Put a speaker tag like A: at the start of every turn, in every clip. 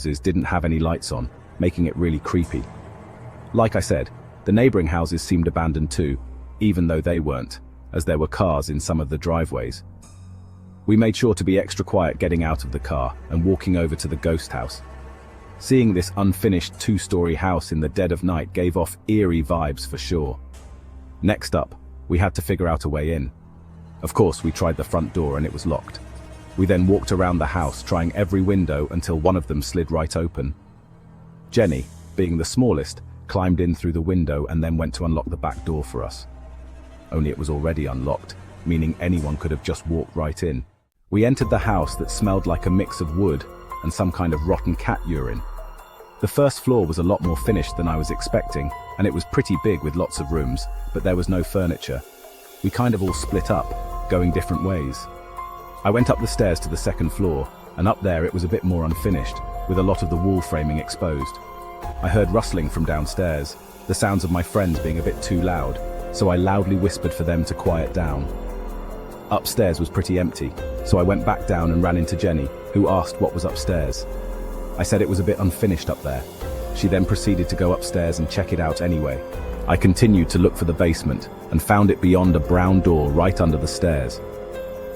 A: didn't have any lights on, making it really creepy. Like I said, the neighboring houses seemed abandoned too, even though they weren't, as there were cars in some of the driveways. We made sure to be extra quiet getting out of the car and walking over to the ghost house. Seeing this unfinished two-story house in the dead of night gave off eerie vibes for sure. Next up, we had to figure out a way in. Of course, we tried the front door and it was locked. We then walked around the house trying every window until one of them slid right open. Jenny, being the smallest, climbed in through the window and then went to unlock the back door for us. Only it was already unlocked, meaning anyone could have just walked right in. We entered the house that smelled like a mix of wood and some kind of rotten cat urine. The first floor was a lot more finished than I was expecting, and it was pretty big with lots of rooms, but there was no furniture. We kind of all split up, going different ways. I went up the stairs to the second floor, and up there it was a bit more unfinished, with a lot of the wall framing exposed. I heard rustling from downstairs, the sounds of my friends being a bit too loud, so I loudly whispered for them to quiet down. Upstairs was pretty empty, so I went back down and ran into Jenny, who asked what was upstairs. I said it was a bit unfinished up there. She then proceeded to go upstairs and check it out anyway. I continued to look for the basement and found it beyond a brown door right under the stairs.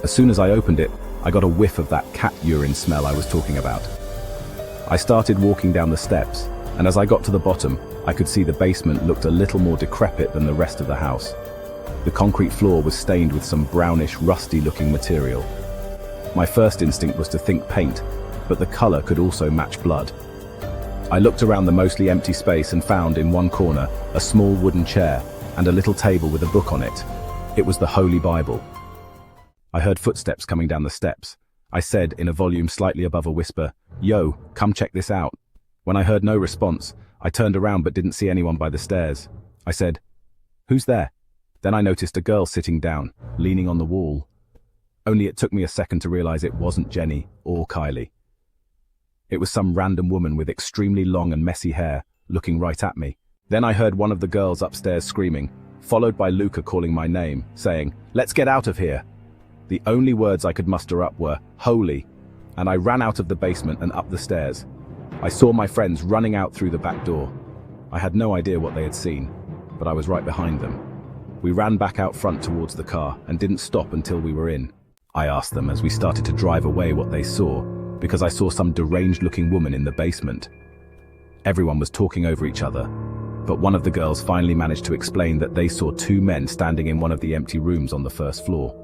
A: As soon as I opened it, I got a whiff of that cat urine smell I was talking about. I started walking down the steps, and as I got to the bottom, I could see the basement looked a little more decrepit than the rest of the house. The concrete floor was stained with some brownish, rusty-looking material. My first instinct was to think paint, but the color could also match blood. I looked around the mostly empty space and found in one corner a small wooden chair and a little table with a book on it. It was the Holy Bible. I heard footsteps coming down the steps. I said in a volume slightly above a whisper, "Yo, come check this out." When I heard no response, I turned around but didn't see anyone by the stairs. I said, "Who's there?" Then I noticed a girl sitting down, leaning on the wall. Only it took me a second to realize it wasn't Jenny or Kylie. It was some random woman with extremely long and messy hair, looking right at me. Then I heard one of the girls upstairs screaming, followed by Luca calling my name, saying, "Let's get out of here." The only words I could muster up were, "Holy," and I ran out of the basement and up the stairs. I saw my friends running out through the back door. I had no idea what they had seen, but I was right behind them. We ran back out front towards the car and didn't stop until we were in. I asked them as we started to drive away what they saw, because I saw some deranged-looking woman in the basement. Everyone was talking over each other, but one of the girls finally managed to explain that they saw two men standing in one of the empty rooms on the first floor.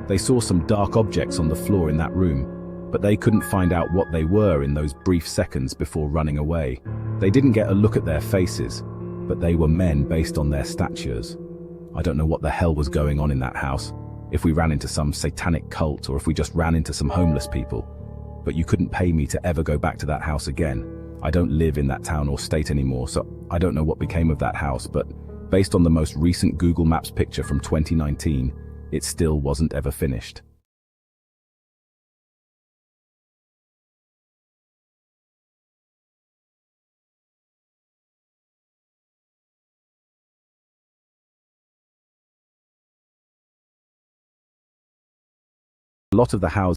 A: They saw some dark objects on the floor in that room, but they couldn't find out what they were in those brief seconds before running away. They didn't get a look at their faces, but they were men based on their statures. I don't know what the hell was going on in that house, if we ran into some satanic cult or if we just ran into some homeless people. But you couldn't pay me to ever go back to that house again. I don't live in that town or state anymore, so I don't know what became of that house, but based on the most recent Google Maps picture from 2019, it still wasn't ever finished. A lot of the houses